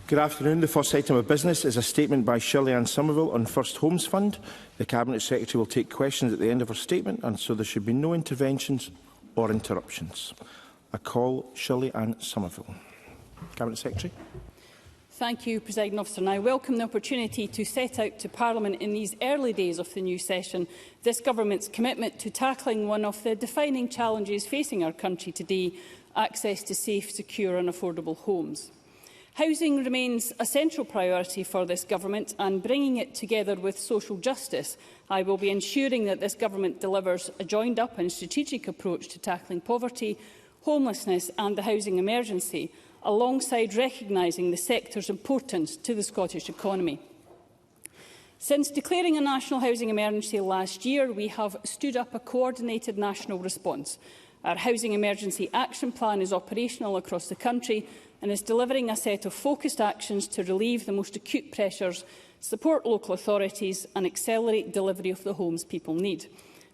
Good afternoon. The first item of business is a statement by Shirley-Ann Somerville on First Homes Fund. The Cabinet Secretary will take questions at the end of her statement, and so there should be no interventions or interruptions. I call Shirley-Ann Somerville. Cabinet Secretary. Thank you, Presiding Officer. And I welcome the opportunity to set out to Parliament in these early days of the new session this Government's commitment to tackling one of the defining challenges facing our country today: access to safe, secure and affordable homes. Housing remains a central priority for this Government, and bringing it together with social justice, I will be ensuring that this Government delivers a joined-up and strategic approach to tackling poverty, homelessness and the housing emergency, alongside recognising the sector's importance to the Scottish economy. Since declaring a national housing emergency last year, we have stood up a coordinated national response. Our Housing Emergency Action Plan is operational across the country and is delivering a set of focused actions to relieve the most acute pressures, support local authorities and accelerate delivery of the homes people need.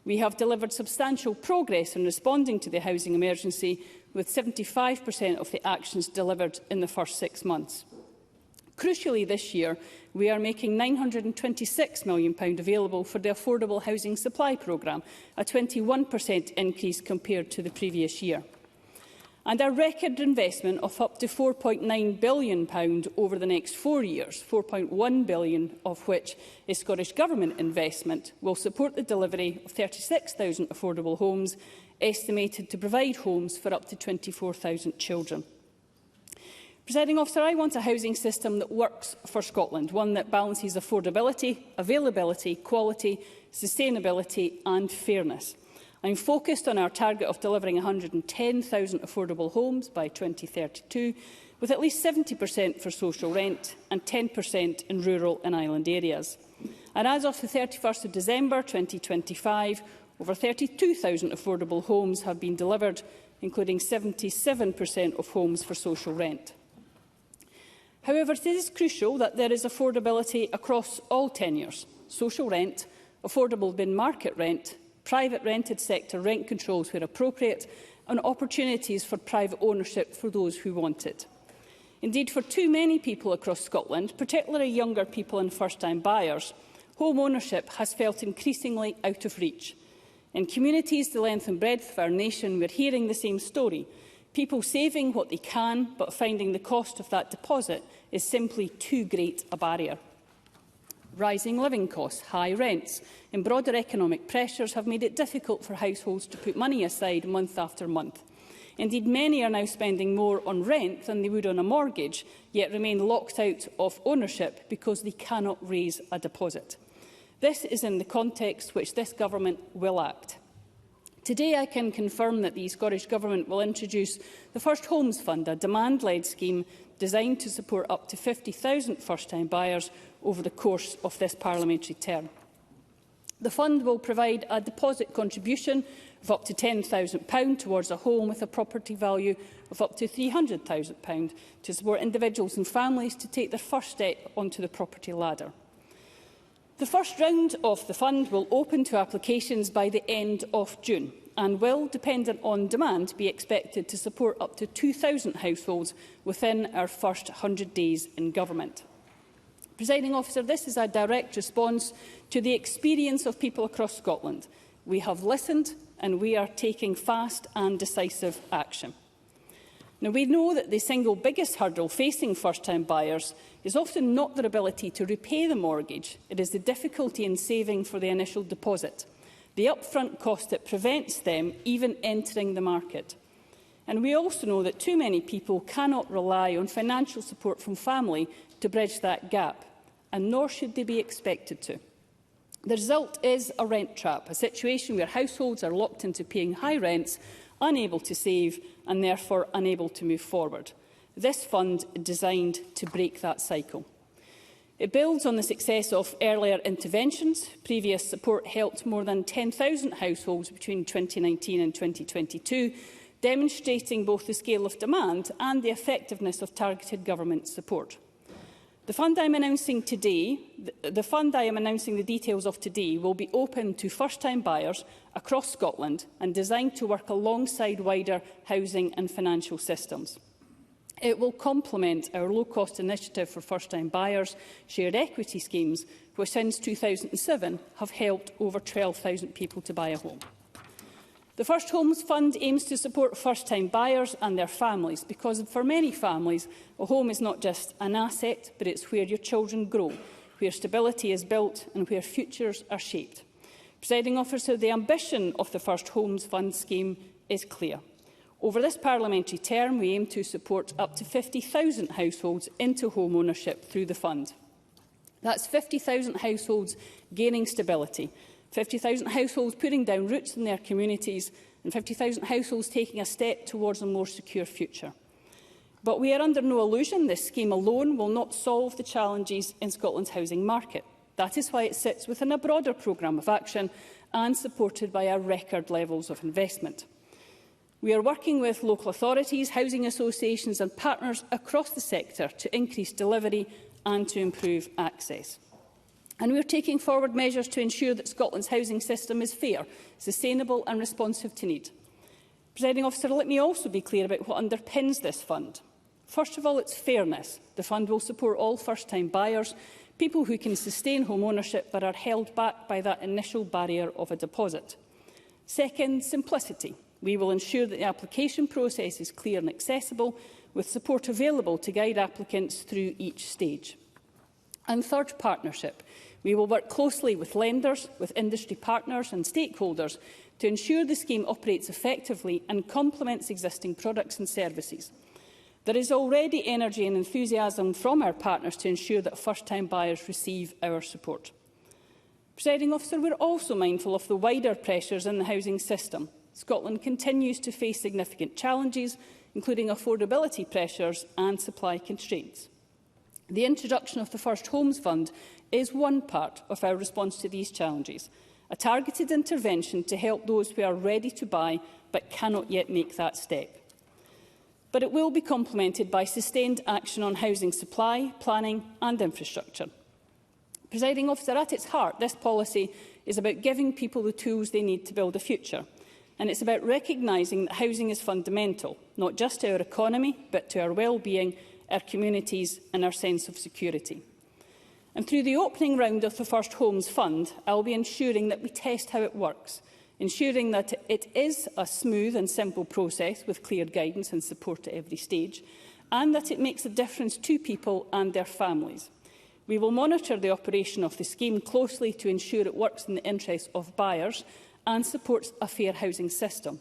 We have delivered substantial progress in responding to the housing emergency, with 75% of the actions delivered in the first 6 months. Crucially, this year, we are making £926 million available for the Affordable Housing Supply Programme, a 21% increase compared to the previous year. And our record investment of up to £4.9 billion over the next 4 years, £4.1 billion of which is Scottish Government investment, will support the delivery of 36,000 affordable homes, estimated to provide homes for up to 24,000 children. Presiding Officer, I want a housing system that works for Scotland, one that balances affordability, availability, quality, sustainability and fairness. I am focused on our target of delivering 110,000 affordable homes by 2032, with at least 70% for social rent and 10% in rural and island areas. And as of the 31st of December 2025, over 32,000 affordable homes have been delivered, including 77% of homes for social rent. However, it is crucial that there is affordability across all tenures: social rent, affordable bin-market rent, private rented sector rent controls where appropriate, and opportunities for private ownership for those who want it. Indeed, for too many people across Scotland, particularly younger people and first-time buyers, home ownership has felt increasingly out of reach. In communities the length and breadth of our nation, we are hearing the same story: people saving what they can, but finding the cost of that deposit is simply too great a barrier. Rising living costs, high rents and broader economic pressures have made it difficult for households to put money aside month after month. Indeed, many are now spending more on rent than they would on a mortgage, yet remain locked out of ownership because they cannot raise a deposit. This is in the context which this Government will act. Today, I can confirm that the Scottish Government will introduce the First Homes Fund, a demand-led scheme designed to support up to 50,000 first-time buyers over the course of this parliamentary term. The fund will provide a deposit contribution of up to £10,000 towards a home with a property value of up to £300,000 to support individuals and families to take their first step onto the property ladder. The first round of the fund will open to applications by the end of June and will, dependent on demand, be expected to support up to 2,000 households within our first 100 days in government. Presiding Officer, this is a direct response to the experience of people across Scotland. We have listened and we are taking fast and decisive action. Now, we know that the single biggest hurdle facing first-time buyers is often not their ability to repay the mortgage. It is the difficulty in saving for the initial deposit, the upfront cost that prevents them even entering the market. And we also know that too many people cannot rely on financial support from family to bridge that gap, and nor should they be expected to. The result is a rent trap, a situation where households are locked into paying high rents, unable to save and therefore unable to move forward. This fund is designed to break that cycle. It builds on the success of earlier interventions. Previous support helped more than 10,000 households between 2019 and 2022, demonstrating both the scale of demand and the effectiveness of targeted government support. The fund I am announcing the details of today will be open to first-time buyers across Scotland and designed to work alongside wider housing and financial systems. It will complement our low-cost initiative for first-time buyers, shared equity schemes, which since 2007 have helped over 12,000 people to buy a home. The First Homes Fund aims to support first-time buyers and their families because for many families, a home is not just an asset, but it's where your children grow, where stability is built and where futures are shaped. Presiding Officer, the ambition of the First Homes Fund scheme is clear. Over this parliamentary term, we aim to support up to 50,000 households into home ownership through the fund. That's 50,000 households gaining stability, 50,000 households putting down roots in their communities, and 50,000 households taking a step towards a more secure future. But we are under no illusion this scheme alone will not solve the challenges in Scotland's housing market. That is why it sits within a broader programme of action and supported by our record levels of investment. We are working with local authorities, housing associations and partners across the sector to increase delivery and to improve access. And we are taking forward measures to ensure that Scotland's housing system is fair, sustainable and responsive to need. Presiding Officer, let me also be clear about what underpins this fund. First of all, it's fairness. The fund will support all first-time buyers, people who can sustain home ownership but are held back by that initial barrier of a deposit. Second, simplicity. We will ensure that the application process is clear and accessible, with support available to guide applicants through each stage. And third, partnership. We will work closely with lenders, with industry partners and stakeholders to ensure the scheme operates effectively and complements existing products and services. There is already energy and enthusiasm from our partners to ensure that first-time buyers receive our support. Presiding Officer, we are also mindful of the wider pressures in the housing system. Scotland continues to face significant challenges, including affordability pressures and supply constraints. The introduction of the First Homes Fund is one part of our response to these challenges, a targeted intervention to help those who are ready to buy but cannot yet make that step. But it will be complemented by sustained action on housing supply, planning and infrastructure. Presiding Officer, at its heart, this policy is about giving people the tools they need to build a future. And it's about recognising that housing is fundamental, not just to our economy, but to our well-being, our communities and our sense of security. And through the opening round of the First Homes Fund, I will be ensuring that we test how it works, ensuring that it is a smooth and simple process with clear guidance and support at every stage, and that it makes a difference to people and their families. We will monitor the operation of the scheme closely to ensure it works in the interests of buyers and supports a fair housing system.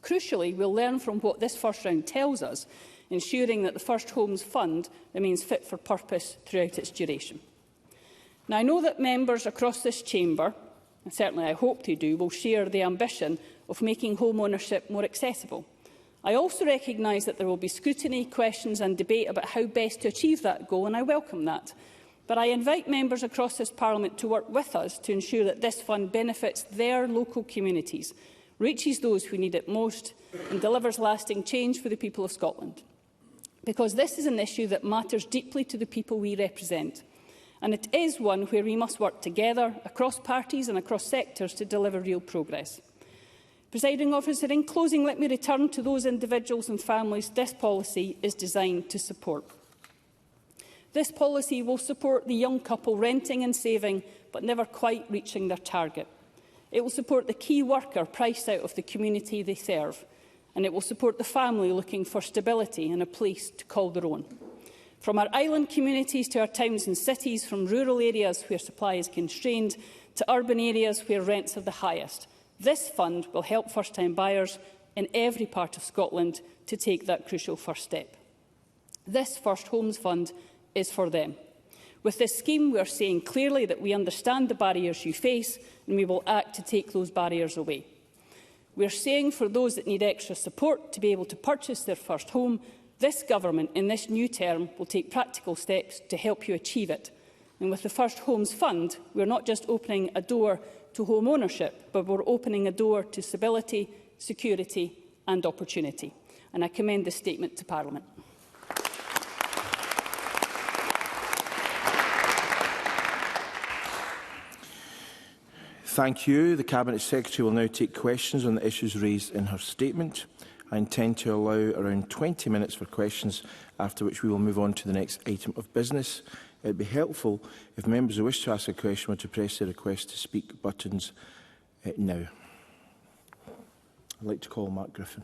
Crucially, we'll learn from what this first round tells us, ensuring that the First Homes Fund remains fit for purpose throughout its duration. Now, I know that members across this chamber, and certainly I hope they do, will share the ambition of making home ownership more accessible. I also recognise that there will be scrutiny, questions and debate about how best to achieve that goal, and I welcome that. But I invite members across this Parliament to work with us to ensure that this fund benefits their local communities, reaches those who need it most and delivers lasting change for the people of Scotland. Because this is an issue that matters deeply to the people we represent. And it is one where we must work together, across parties and across sectors, to deliver real progress. Presiding Officer, in closing, let me return to those individuals and families this policy is designed to support. This policy will support the young couple renting and saving, but never quite reaching their target. It will support the key worker priced out of the community they serve. And it will support the family looking for stability and a place to call their own. From our island communities to our towns and cities, from rural areas where supply is constrained to urban areas where rents are the highest, this fund will help first-time buyers in every part of Scotland to take that crucial first step. This First Homes Fund is for them. With this scheme, we are saying clearly that we understand the barriers you face and we will act to take those barriers away. We are saying for those that need extra support to be able to purchase their first home, this government in this new term will take practical steps to help you achieve it. And with the First Homes Fund, we are not just opening a door to home ownership, but we are opening a door to stability, security and opportunity. And I commend this statement to Parliament. Thank you. The Cabinet Secretary will now take questions on the issues raised in her statement. I intend to allow around 20 minutes for questions, after which we will move on to the next item of business. It would be helpful if members who wish to ask a question were to press the request to speak buttons now. I'd like to call Mark Griffin.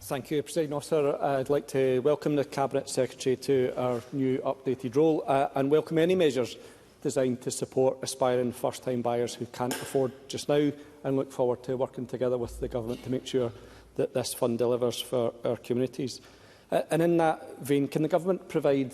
Thank you, Presiding Officer. I'd like to welcome the Cabinet Secretary to our new updated role and welcome any measures designed to support aspiring first-time buyers who can't afford just now, and look forward to working together with the Government to make sure that this fund delivers for our communities. And in that vein, can the Government provide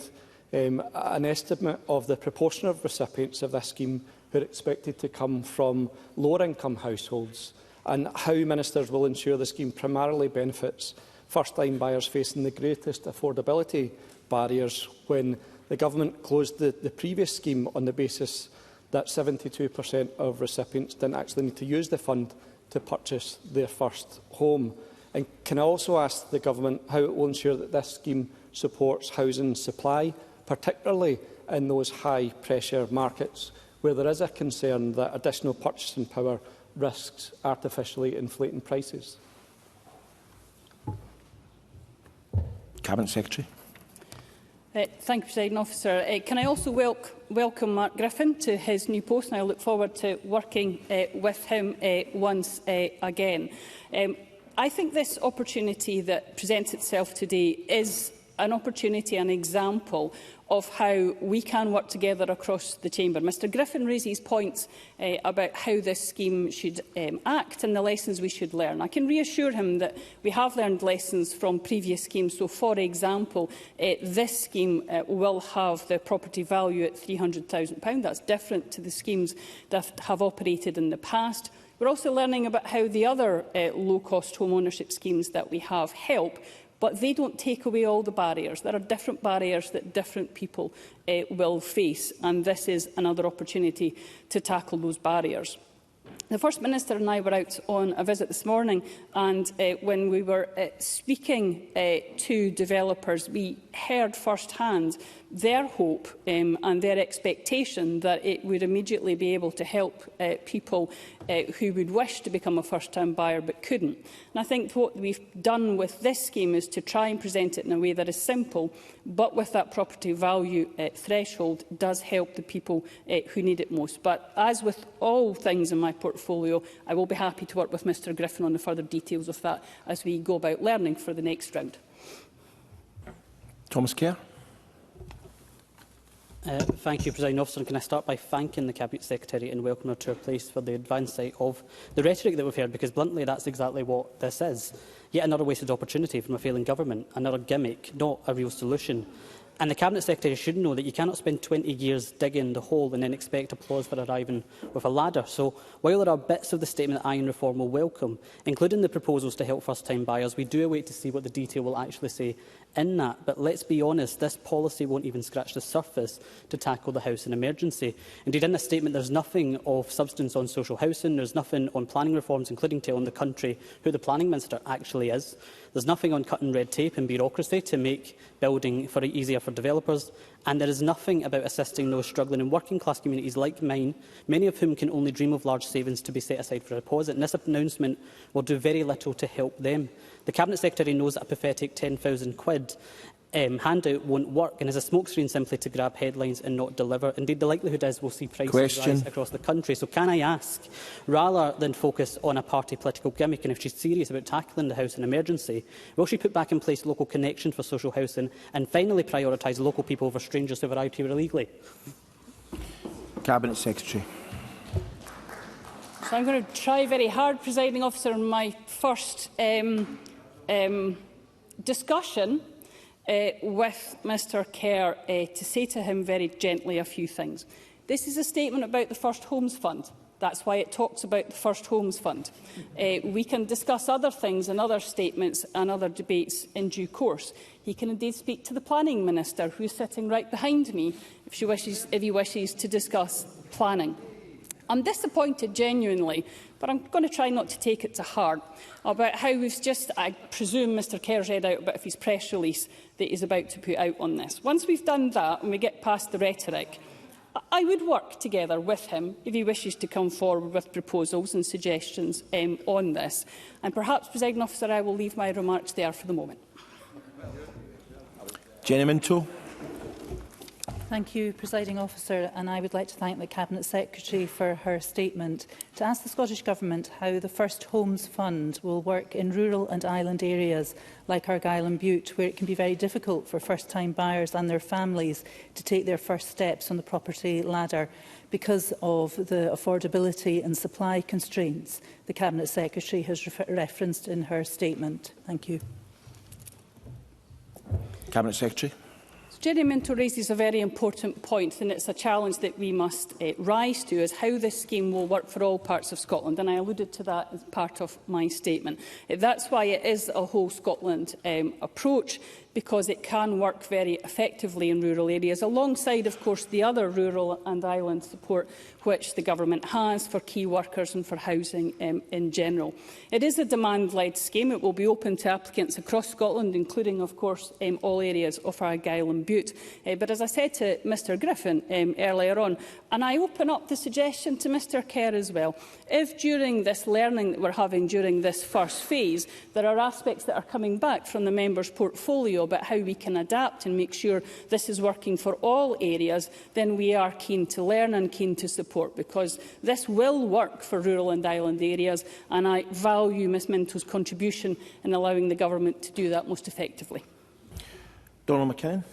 an estimate of the proportion of recipients of this scheme who are expected to come from lower-income households, and how Ministers will ensure the scheme primarily benefits first-time buyers facing the greatest affordability barriers, when the Government closed the previous scheme on the basis that 72% of recipients didn't actually need to use the fund to purchase their first home? And can I also ask the Government how it will ensure that this scheme supports housing supply, particularly in those high-pressure markets where there is a concern that additional purchasing power risks artificially inflating prices? Cabinet Secretary. Thank you, Presiding Officer. Can I also welcome Mark Griffin to his new post, and I look forward to working with him once again. I think this opportunity that presents itself today is an opportunity, an example of how we can work together across the Chamber. Mr Griffin raises points about how this scheme should act and the lessons we should learn. I can reassure him that we have learned lessons from previous schemes. So, for example, this scheme will have the property value at £300,000. That's different to the schemes that have operated in the past. We're also learning about how the other low-cost home ownership schemes that we have help, but they don't take away all the barriers. There are different barriers that different people will face, and this is another opportunity to tackle those barriers. The First Minister and I were out on a visit this morning, and when we were speaking to developers, we heard firsthand their hope and their expectation that it would immediately be able to help people who would wish to become a first-time buyer but couldn't. And I think what we've done with this scheme is to try and present it in a way that is simple, but with that property value threshold does help the people who need it most. But as with all things in my portfolio, I will be happy to work with Mr Griffin on the further details of that as we go about learning for the next round. Thomas Kerr. Thank you, Presiding Officer. And can I start by thanking the Cabinet Secretary and welcoming her to her place for the advance side of the rhetoric that we've heard, because bluntly that's exactly what this is. Yet another wasted opportunity from a failing government, another gimmick, not a real solution. And the Cabinet Secretary should know that you cannot spend 20 years digging the hole and then expect applause for arriving with a ladder. So while there are bits of the statement that I and Reform will welcome, including the proposals to help first-time buyers, we do await to see what the detail will actually say in that. But let's be honest, this policy won't even scratch the surface to tackle the housing emergency. Indeed, in this statement, there's nothing of substance on social housing, there's nothing on planning reforms, including telling the country who the planning minister actually is. There's nothing on cutting red tape and bureaucracy to make building easier for developers, and there is nothing about assisting those struggling in working-class communities like mine, many of whom can only dream of large savings to be set aside for a deposit. And this announcement will do very little to help them. The Cabinet Secretary knows that a pathetic £10,000 handout won't work and is a smokescreen simply to grab headlines and not deliver. Indeed, the likelihood is we'll see prices rise across the country. So can I ask, rather than focus on a party political gimmick, and if she's serious about tackling the housing emergency, will she put back in place local connections for social housing and finally prioritise local people over strangers who have arrived here illegally? Cabinet Secretary. So I'm going to try very hard, Presiding Officer, in my first discussion with Mr Kerr to say to him very gently a few things. This is a statement about the First Homes Fund. That's why it talks about the First Homes Fund. We can discuss other things and other statements and other debates in due course. He can indeed speak to the Planning Minister, who is sitting right behind me, if he wishes to discuss planning. I'm disappointed, genuinely, but I'm going to try not to take it to heart, about how we've just, I presume Mr Kerr's read out a bit of his press release that he's about to put out on this. Once we've done that and we get past the rhetoric, I would work together with him if he wishes to come forward with proposals and suggestions on this. And perhaps, Presiding Officer, I will leave my remarks there for the moment. Jenny Minto. Thank you, Presiding Officer, and I would like to thank the Cabinet Secretary for her statement. To ask the Scottish Government how the First Homes Fund will work in rural and island areas like Argyll and Bute, where it can be very difficult for first-time buyers and their families to take their first steps on the property ladder because of the affordability and supply constraints the Cabinet Secretary has referenced in her statement. Thank you. Cabinet Secretary. Jenny Minto raises a very important point, and it's a challenge that we must rise to, is how this scheme will work for all parts of Scotland, and I alluded to that as part of my statement. That's why it is a whole Scotland approach, because it can work very effectively in rural areas, alongside, of course, the other rural and island support which the Government has for key workers and for housing in general. It is a demand-led scheme. It will be open to applicants across Scotland, including, of course, all areas of Argyll and Bute. But as I said to Mr Griffin earlier on, and I open up the suggestion to Mr Kerr as well, if during this learning that we're having during this first phase, there are aspects that are coming back from the member's portfolio about how we can adapt and make sure this is working for all areas, then we are keen to learn and keen to support, because this will work for rural and island areas, and I value Ms Minto's contribution in allowing the Government to do that most effectively. Donald McKinnon.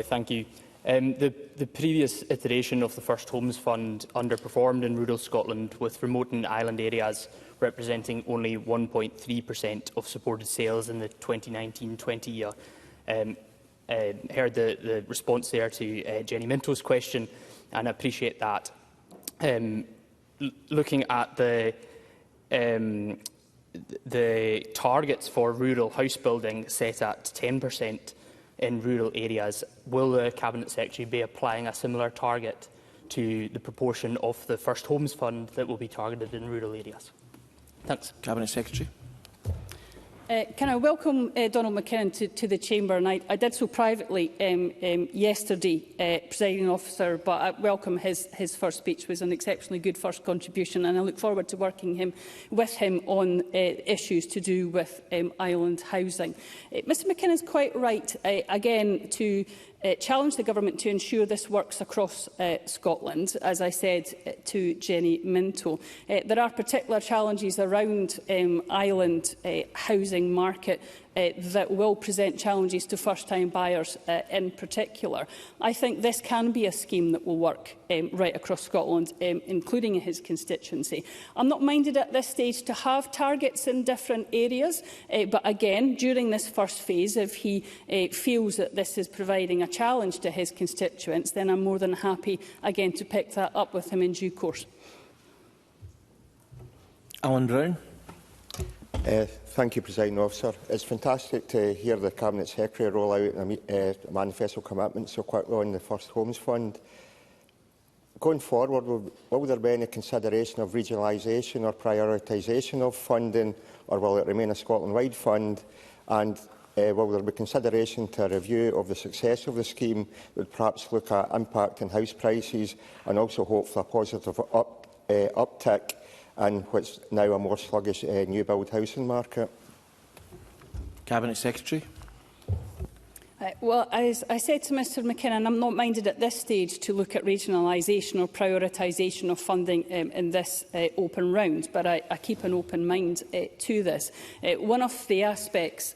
Thank you. The previous iteration of the First Homes Fund underperformed in rural Scotland, with remote and island areas representing only 1.3% of supported sales in the 2019-20 year. Heard the response there to Jenny Minto's question, and I appreciate that. Looking at the targets for rural house building set at 10% in rural areas, will the Cabinet Secretary be applying a similar target to the proportion of the First Homes Fund that will be targeted in rural areas? Thanks. Cabinet Secretary. Can I welcome Donald McKinnon to the Chamber? And I did so privately yesterday, Presiding Officer, but I welcome his first speech. It was an exceptionally good first contribution, and I look forward to working with him on issues to do with island housing. Mr McKinnon is quite right, again, to challenge the Government to ensure this works across Scotland, as I said to Jenny Minto. There are particular challenges around island housing market that will present challenges to first-time buyers in particular. I think this can be a scheme that will work right across Scotland, including in his constituency. I'm not minded at this stage to have targets in different areas, but again, during this first phase, if he feels that this is providing a challenge to his constituents, then I'm more than happy, again, to pick that up with him in due course. Alan Brown. Thank you, Presiding Officer. It's fantastic to hear the Cabinet Secretary roll out a manifesto commitment so quickly on the First Homes Fund. Going forward, will there be any consideration of regionalisation or prioritisation of funding, or will it remain a Scotland-wide fund? And will there be consideration to a review of the success of the scheme, that would perhaps look at impact on house prices and also hope for a positive uptick in what's now a more sluggish new build housing market? Cabinet Secretary. Well, as I said to Mr McKinnon, I'm not minded at this stage to look at regionalisation or prioritisation of funding in this open round, but I keep an open mind to this. One of the aspects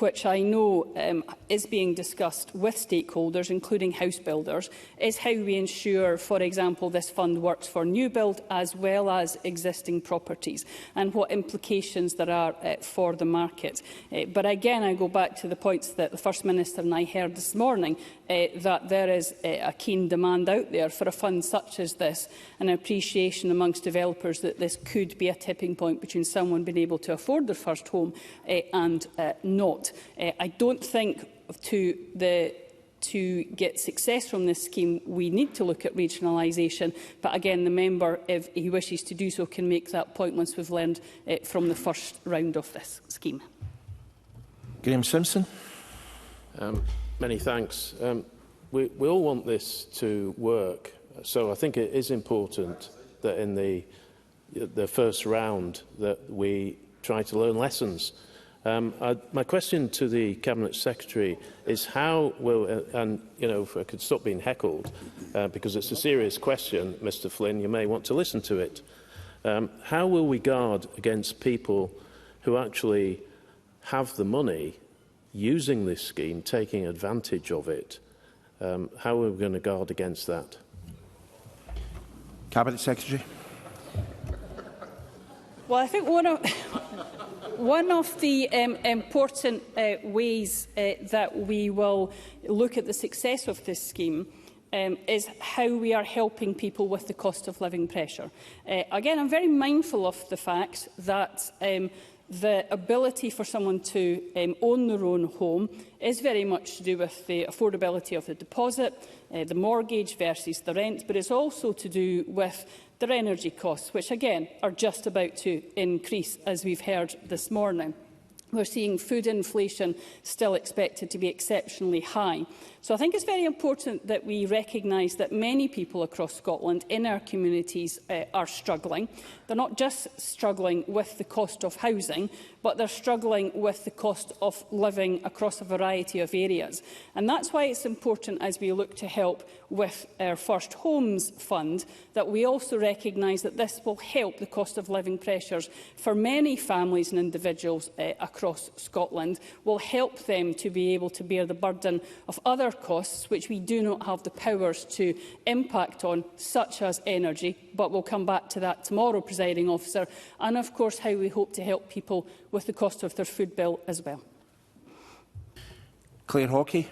which I know is being discussed with stakeholders, including house builders, is how we ensure, for example, this fund works for new build as well as existing properties, and what implications there are for the market. But again, I go back to the points that the First Minister and I heard this morning, that there is a keen demand out there for a fund such as this, and an appreciation amongst developers that this could be a tipping point between someone being able to afford their first home and not. I don't think to get success from this scheme, we need to look at regionalisation. But again, the member, if he wishes to do so, can make that point once we've learned from the first round of this scheme. Graham Simpson. Many thanks. We all want this to work, so I think it is important that in the first round that we try to learn lessons. My question to the Cabinet Secretary is how will, and if I could stop being heckled, because it's a serious question, Mr Flynn, you may want to listen to it. How will we guard against people who actually have the money using this scheme, taking advantage of it? How are we going to guard against that? Cabinet Secretary. Well, I think one of the important ways that we will look at the success of this scheme is how we are helping people with the cost of living pressure. Again, I'm very mindful of the fact that the ability for someone to own their own home is very much to do with the affordability of the deposit, the mortgage versus the rent, but it's also to do with their energy costs, which again are just about to increase, as we've heard this morning. We're seeing food inflation still expected to be exceptionally high. So I think it's very important that we recognise that many people across Scotland in our communities are struggling. They're not just struggling with the cost of housing, but they're struggling with the cost of living across a variety of areas. And that's why it's important, as we look to help with our First Homes Fund, that we also recognise that this will help the cost of living pressures for many families and individuals across Scotland, will help them to be able to bear the burden of other costs which we do not have the powers to impact on, such as energy, but we'll come back to that tomorrow, Presiding Officer, and of course how we hope to help people with the cost of their food bill as well. Claire Hawkey.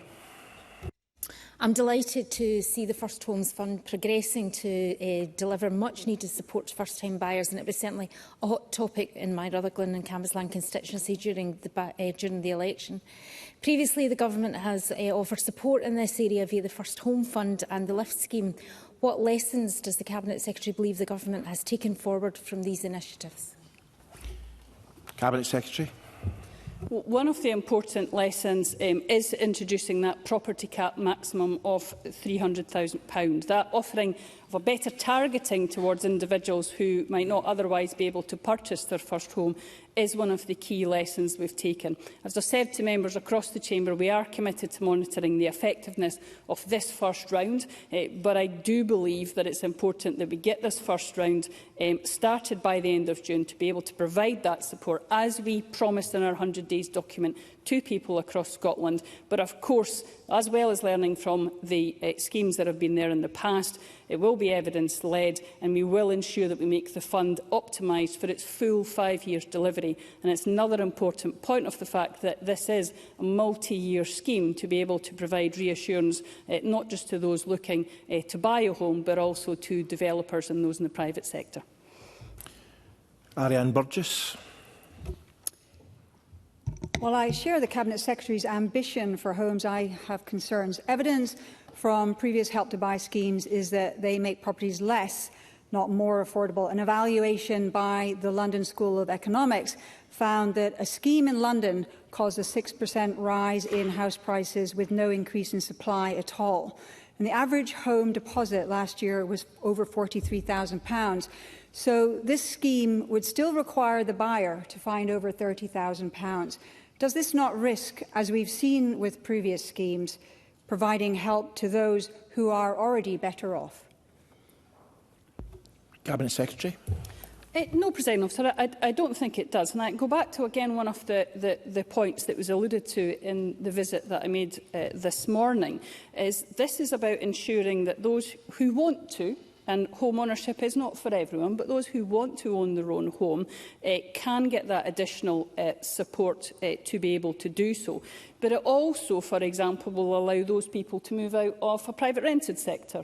I'm delighted to see the First Homes Fund progressing to deliver much-needed support to first-time buyers, and it was certainly a hot topic in my Rutherglen and Cambuslang constituency during the election. Previously, the Government has offered support in this area via the First Home Fund and the LIFT scheme. What lessons does the Cabinet Secretary believe the Government has taken forward from these initiatives? Cabinet Secretary. One of the important lessons is introducing that property cap maximum of £300,000. That offering of a better targeting towards individuals who might not otherwise be able to purchase their first home is one of the key lessons we've taken. As I said to members across the chamber, we are committed to monitoring the effectiveness of this first round, but I do believe that it's important that we get this first round started by the end of June to be able to provide that support, as we promised in our 100 Days document, to people across Scotland. But of course, as well as learning from the schemes that have been there in the past, it will be evidence-led, and we will ensure that we make the fund optimised for its full 5 years delivery. And it's another important point of the fact that this is a multi-year scheme to be able to provide reassurance not just to those looking to buy a home, but also to developers and those in the private sector. Ariane Burgess. While I share the Cabinet Secretary's ambition for homes, I have concerns. Evidence from previous Help to Buy schemes is that they make properties less, not more affordable. An evaluation by the London School of Economics found that a scheme in London caused a 6% rise in house prices with no increase in supply at all. And the average home deposit last year was over £43,000. So this scheme would still require the buyer to find over £30,000. Does this not risk, as we've seen with previous schemes, providing help to those who are already better off? Cabinet Secretary. No, Presiding Officer, I don't think it does. And I go back to, again, one of the points that was alluded to in the visit that I made this morning, is this is about ensuring that those who want to, and home ownership is not for everyone, but those who want to own their own home can get that additional support to be able to do so. But it also, for example, will allow those people to move out of a private rented sector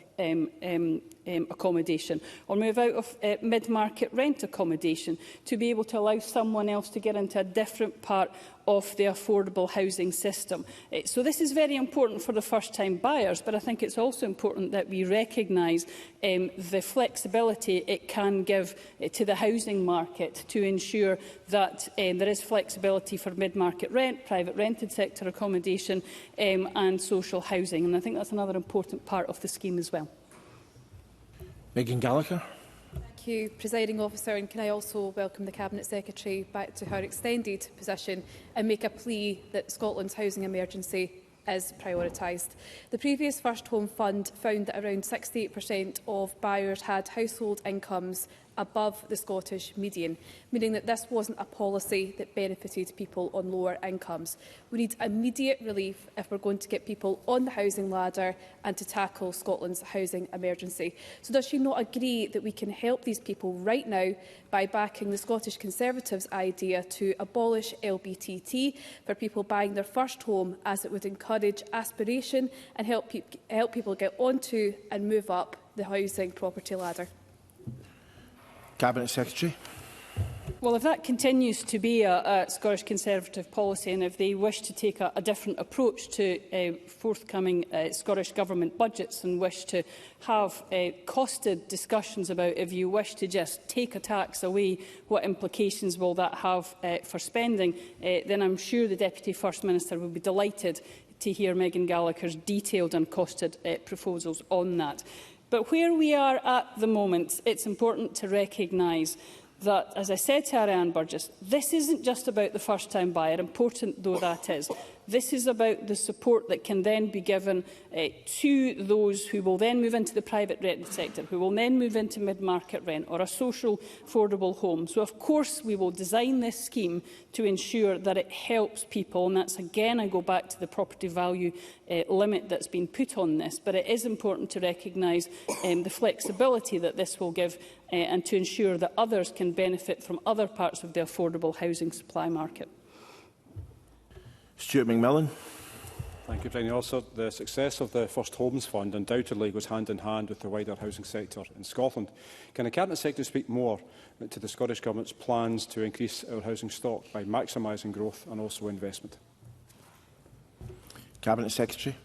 accommodation, or move out of mid-market rent accommodation, to be able to allow someone else to get into a different part of the affordable housing system. So this is very important for the first-time buyers, but I think it's also important that we recognise the flexibility it can give to the housing market to ensure that there is flexibility for mid-market rent, private rented sector centre accommodation and social housing. And I think that's another important part of the scheme as well. Megan Gallagher. Thank you, Presiding Officer, and can I also welcome the Cabinet Secretary back to her extended position and make a plea that Scotland's housing emergency is prioritised. The previous First Home Fund found that around 68% of buyers had household incomes above the Scottish median, meaning that this wasn't a policy that benefited people on lower incomes. We need immediate relief if we're going to get people on the housing ladder and to tackle Scotland's housing emergency. So does she not agree that we can help these people right now by backing the Scottish Conservatives' idea to abolish LBTT for people buying their first home, as it would encourage aspiration and help people get onto and move up the housing property ladder? Cabinet Secretary. Well, if that continues to be a Scottish Conservative policy, and if they wish to take a different approach to forthcoming Scottish Government budgets and wish to have costed discussions about, if you wish to just take a tax away, what implications will that have for spending, then I'm sure the Deputy First Minister will be delighted to hear Megan Gallagher's detailed and costed proposals on that. But where we are at the moment, it's important to recognise that, as I said to Ariane Burgess, this isn't just about the first-time buyer, important though that is. This is about the support that can then be given to those who will then move into the private rent sector, who will then move into mid-market rent or a social affordable home. So, of course, we will design this scheme to ensure that it helps people. And that's, again, I go back to the property value limit that's been put on this. But it is important to recognise the flexibility that this will give and to ensure that others can benefit from other parts of the affordable housing supply market. Stuart McMillan. Thank you, President Officer. The success of the First Homes Fund undoubtedly goes hand in hand with the wider housing sector in Scotland. Can the Cabinet Secretary speak more to the Scottish Government's plans to increase our housing stock by maximising growth and also investment? Cabinet Secretary.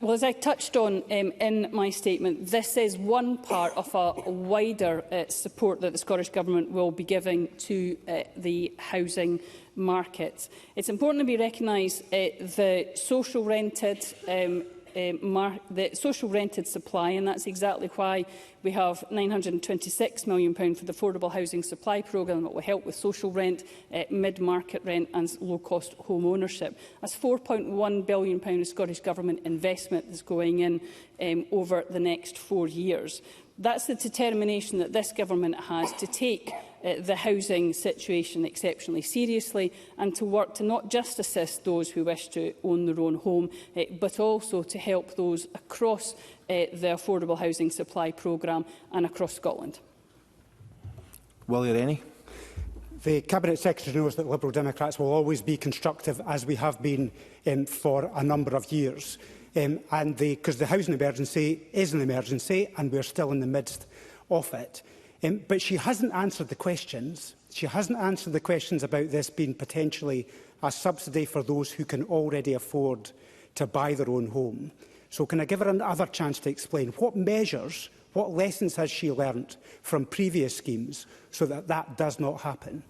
Well, as I touched on in my statement, this is one part of a wider support that the Scottish Government will be giving to the housing market. It's important to be recognised the social rented supply, and that's exactly why we have £926 million for the Affordable Housing Supply Programme that will help with social rent, mid-market rent and low-cost home ownership. That's £4.1 billion of Scottish Government investment that's going in over the next 4 years. That's the determination that this Government has to take the housing situation exceptionally seriously and to work to not just assist those who wish to own their own home, but also to help those across the Affordable Housing Supply Programme and across Scotland. Willie Rennie. The Cabinet Secretary knows that Liberal Democrats will always be constructive, as we have been for a number of years. Because the housing emergency is an emergency and we're still in the midst of it. But she hasn't answered the questions. She hasn't answered the questions about this being potentially a subsidy for those who can already afford to buy their own home. So can I give her another chance to explain what measures, what lessons has she learnt from previous schemes so that that does not happen?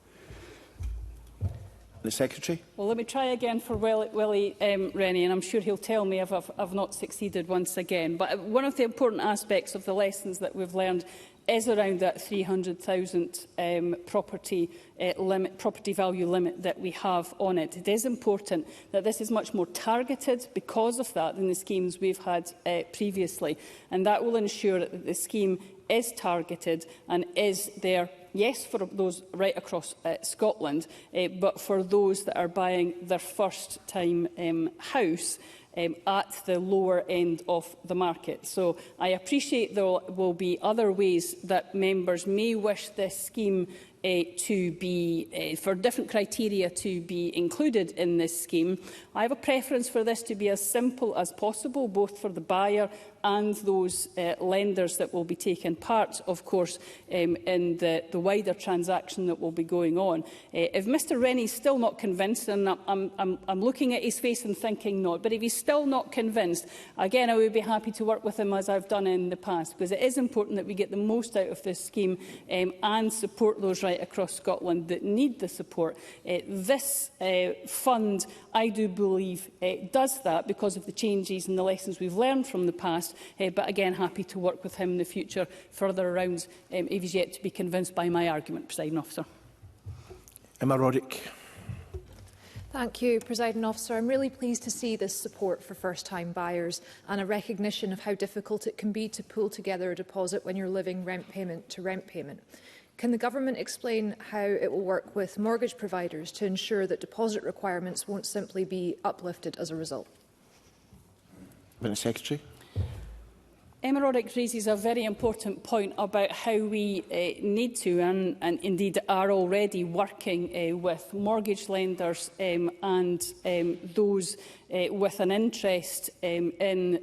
The Secretary. Well, let me try again for Willie Rennie, and I'm sure he'll tell me if I've not succeeded once again. But one of the important aspects of the lessons that we've learned is around that 300,000 property value limit that we have on it. It is important that this is much more targeted because of that than the schemes we've had previously, and that will ensure that the scheme is targeted and is there, yes, for those right across Scotland, but for those that are buying their first time house at the lower end of the market. So I appreciate there will be other ways that members may wish this scheme to be, for different criteria to be included in this scheme. I have a preference for this to be as simple as possible, both for the buyer and those lenders that will be taking part, of course, in the wider transaction that will be going on. If Mr Rennie is still not convinced, and I'm looking at his face and thinking not, but if he's still not convinced, again, I would be happy to work with him as I've done in the past, because it is important that we get the most out of this scheme and support those right across Scotland that need the support. This fund, I do believe, does that because of the changes and the lessons we've learned from the past, but again, happy to work with him in the future further around if he's yet to be convinced by my argument, Presiding Officer. Emma Roddick. Thank you, Presiding Officer. I'm really pleased to see this support for first-time buyers and a recognition of how difficult it can be to pull together a deposit when you're living rent payment to rent payment. Can the Government explain how it will work with mortgage providers to ensure that deposit requirements won't simply be uplifted as a result? Cabinet Secretary. Emma Roddick raises a very important point about how we need to and indeed are already working with mortgage lenders and those with an interest in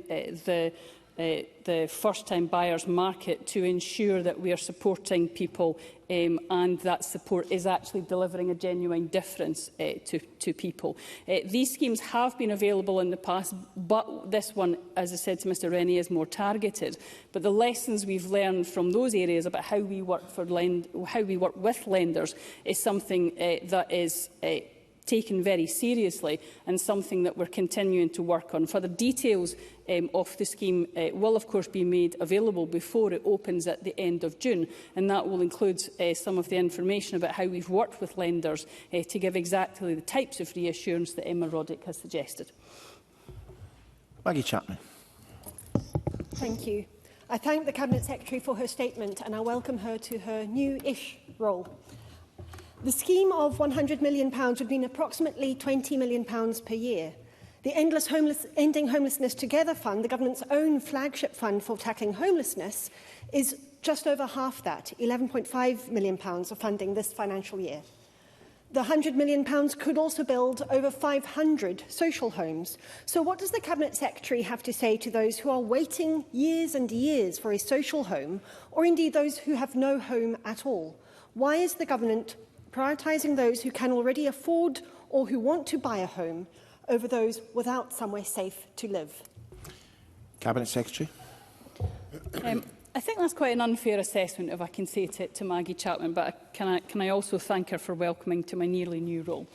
the first-time buyers market to ensure that we are supporting people and that support is actually delivering a genuine difference to people. These schemes have been available in the past, but this one, as I said to Mr Rennie, is more targeted. But the lessons we've learned from those areas about how we work with lenders is something that is taken very seriously and something that we're continuing to work on. Further details of the scheme will of course be made available before it opens at the end of June, and that will include some of the information about how we've worked with lenders to give exactly the types of reassurance that Emma Roddick has suggested. Maggie Chapman. Thank you. I thank the Cabinet Secretary for her statement and I welcome her to her new-ish role. The scheme of £100 million would mean approximately £20 million per year. The Ending Homelessness Together Fund, the Government's own flagship fund for tackling homelessness, is just over half that, £11.5 million of funding this financial year. The £100 million could also build over 500 social homes. So what does the Cabinet Secretary have to say to those who are waiting years and years for a social home, or indeed those who have no home at all? Why is the Government prioritising those who can already afford or who want to buy a home over those without somewhere safe to live? Cabinet Secretary. I think that's quite an unfair assessment, if I can say to Maggie Chapman, but can I also thank her for welcoming to my nearly new role.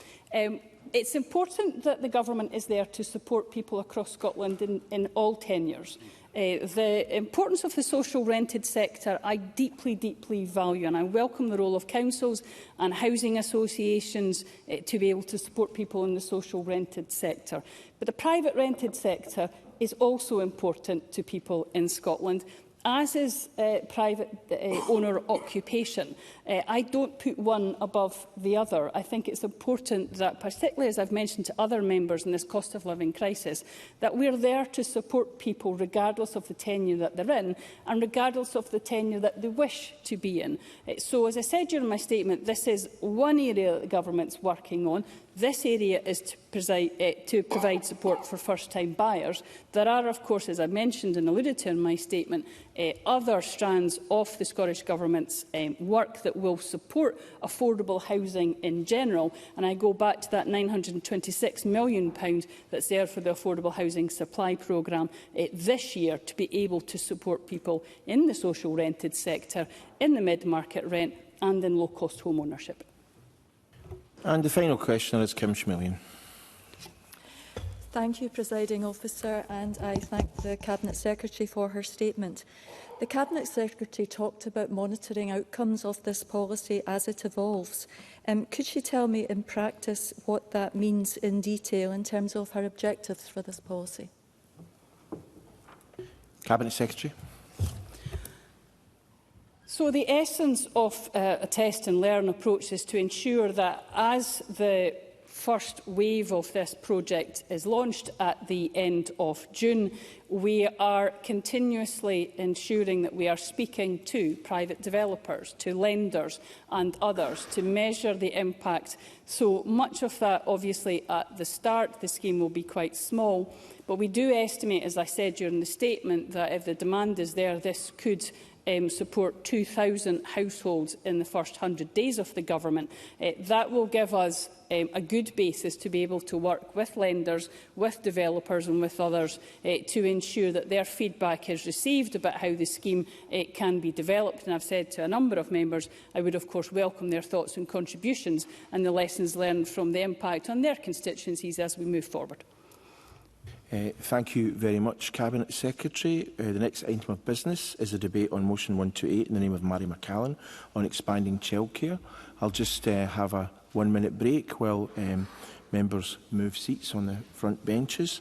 It's important that the Government is there to support people across Scotland in all tenures. The importance of the social rented sector I deeply, deeply value, and I welcome the role of councils and housing associations to be able to support people in the social rented sector. But the private rented sector is also important to people in Scotland, as is private owner occupation. I don't put one above the other. I think it's important that, particularly as I've mentioned to other members in this cost of living crisis, that we're there to support people regardless of the tenure that they're in and regardless of the tenure that they wish to be in. So, as I said during my statement, this is one area that the Government's working on. This area is to provide support for first-time buyers. There are, of course, as I mentioned and alluded to in my statement, other strands of the Scottish Government's work that will support affordable housing in general. And I go back to that £926 million that's there for the Affordable Housing Supply Programme this year to be able to support people in the social rented sector, in the mid-market rent and in low-cost home ownership. And the final questioner is Kim Schmillian. Thank you, Presiding Officer, and I thank the Cabinet Secretary for her statement. The Cabinet Secretary talked about monitoring outcomes of this policy as it evolves. Could she tell me in practice what that means in detail in terms of her objectives for this policy? Cabinet Secretary. So the essence of a test and learn approach is to ensure that as the first wave of this project is launched at the end of June, we are continuously ensuring that we are speaking to private developers, to lenders and others to measure the impact. So much of that, obviously, at the start, the scheme will be quite small. But we do estimate, as I said during the statement, that if the demand is there, this could support 2,000 households in the first 100 days of the government. That will give us a good basis to be able to work with lenders, with developers and with others to ensure that their feedback is received about how the scheme can be developed. And I've said to a number of members I would of course welcome their thoughts and contributions and the lessons learned from the impact on their constituencies as we move forward. Thank you very much, Cabinet Secretary. The next item of business is a debate on Motion 128 in the name of Mary McCallan on expanding childcare. I'll just have a 1-minute break while members move seats on the front benches.